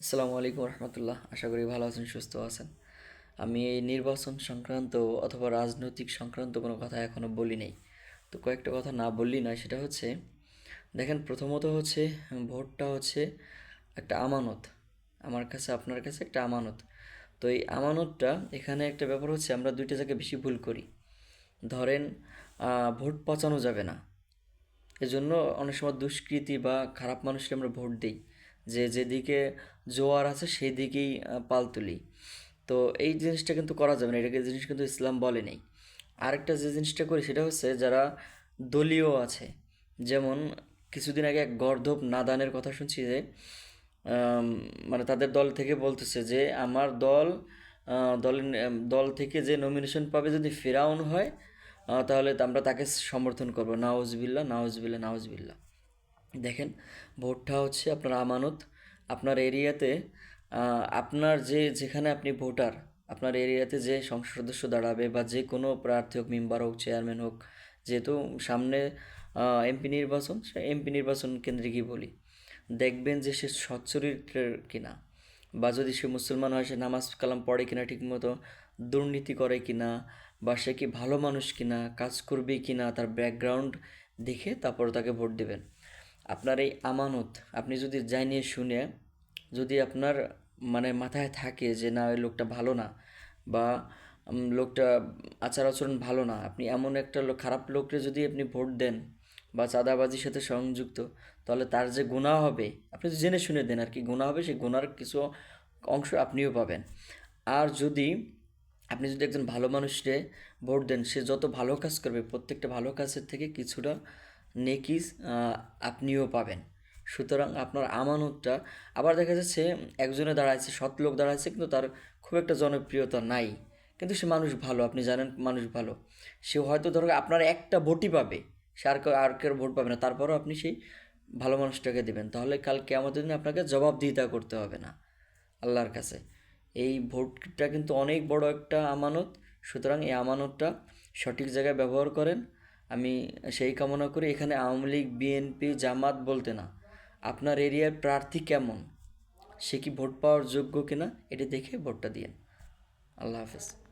আসসালামু আলাইকুম রহমতুল্লাহ। আশা করি ভালো আছেন, সুস্থ আছেন। আমি এই নির্বাচন সংক্রান্ত অথবা রাজনৈতিক সংক্রান্ত কোনো কথা এখনও বলি নাই। তো কয়েকটা কথা না বললেই নয়। সেটা হচ্ছে, দেখেন, প্রথমত হচ্ছে ভোটটা হচ্ছে একটা আমানত। আমার কাছে, আপনার কাছে একটা আমানত। তো এই আমানতটা, এখানে একটা ব্যাপার হচ্ছে, আমরা দুইটা জায়গায় বেশি ভুল করি। ধরেন, ভোট পচানো যাবে না, এজন্য অনেক সময় দুষ্কৃতী বা খারাপ মানুষকে আমরা ভোট দিই, যে যেদিকে জোয়ার আছে সেই দিকেই পাল তুলি। তো এই জিনিসটা কিন্তু করা যাবে না, এটাকে জিনিস কিন্তু ইসলাম বলে নেই। আরেকটা যে জিনিসটা করি সেটা হচ্ছে, যারা দলীয় আছে, যেমন কিছুদিন আগে এক গর্দভ নাদানের কথা শুনছি, যে আম, মানে তাদের দল থেকে বলতেছে যে আমার দল, দল থেকে যে নমিনেশন পাবে যদি ফেরাউন হয়, তাহলে আমরা তাকে সমর্থন করবো। নাউজবিল্লাহ, নাউজবিল্লাহ, নাউজবিল্লাহ। দেখেন, ভোটটা হচ্ছে আপনার আমানত। আপনার এরিয়াতে আপনার যেখানে আপনি ভোটার, আপনার এরিয়াতে যে সংসদ সদস্য দাঁড়াবে বা যে কোনো প্রার্থী হোক, মেম্বার হোক, চেয়ারম্যান হোক, যেহেতু সামনে এমপি নির্বাচন, সে এমপি নির্বাচন কেন্দ্রে গিয়ে বলি, দেখবেন যে সে সচ্চরিত্রের কিনা, বা যদি সে মুসলমান হয় সে নামাজ কালাম পড়ে কিনা ঠিকমতো, দুর্নীতি করে কিনা, বা সে কি ভালো মানুষ কিনা, কাজ করবে কিনা, তার ব্যাকগ্রাউন্ড দেখে তারপর তাকে ভোট দেবেন। আপনার এই আমানত, আপনি যদি জানিয়ে শুনে, যদি আপনার মানে মাথায় থাকে যে না, ওই লোকটা ভালো না, বা লোকটা আচার আচরণ ভালো না, আপনি এমন একটা খারাপ লোককে যদি আপনি ভোট দেন বা চাঁদাবাজির সাথে সংযুক্ত, তাহলে তার যে গুনাহ হবে, আপনি যদি জেনে শুনে দেন আর কি, গুনাহ হবে, সেই গুনার কিছু অংশ আপনিও পাবেন। আর আপনি যদি একজন ভালো মানুষকে ভোট দেন, সে যত ভালো কাজ করবে, প্রত্যেকটা ভালো কাজের থেকে কিছুটা নেকি আপনিও পাবেন। সুতরাং আপনার আমানতটা, আবার দেখা যাচ্ছে একজনে দাঁড়াইছে, সৎ লোক দাঁড়াইছে, কিন্তু তার খুব একটা জনপ্রিয়তা নাই, কিন্তু সে মানুষ ভালো, আপনি জানেন মানুষ ভালো। সে হয়তো ধরো আপনার একটা ভোটই পাবে, সে আর কেউ ভোট পাবে না, তারপরও আপনি সেই ভালো মানুষটাকে দেবেন, তাহলে কাল কিয়ামতের দিনে আপনাকে জবাবদিহিতা করতে হবে না আল্লাহর কাছে। এই ভোটটা কিন্তু অনেক বড় একটা আমানত। সুতরাং এই আমানতটা সঠিক জায়গায় ব্যবহার করেন। আমি সেই কামনা করি। এখানে আওয়ামী লীগ, বিএনপি, জামাত বলতে না, আপনার এরিয়ার প্রার্থী কেমন, সে কি ভোট পাওয়ার যোগ্য কিনা, এটি দেখে ভোটটা দিন। আল্লাহ হাফেজ।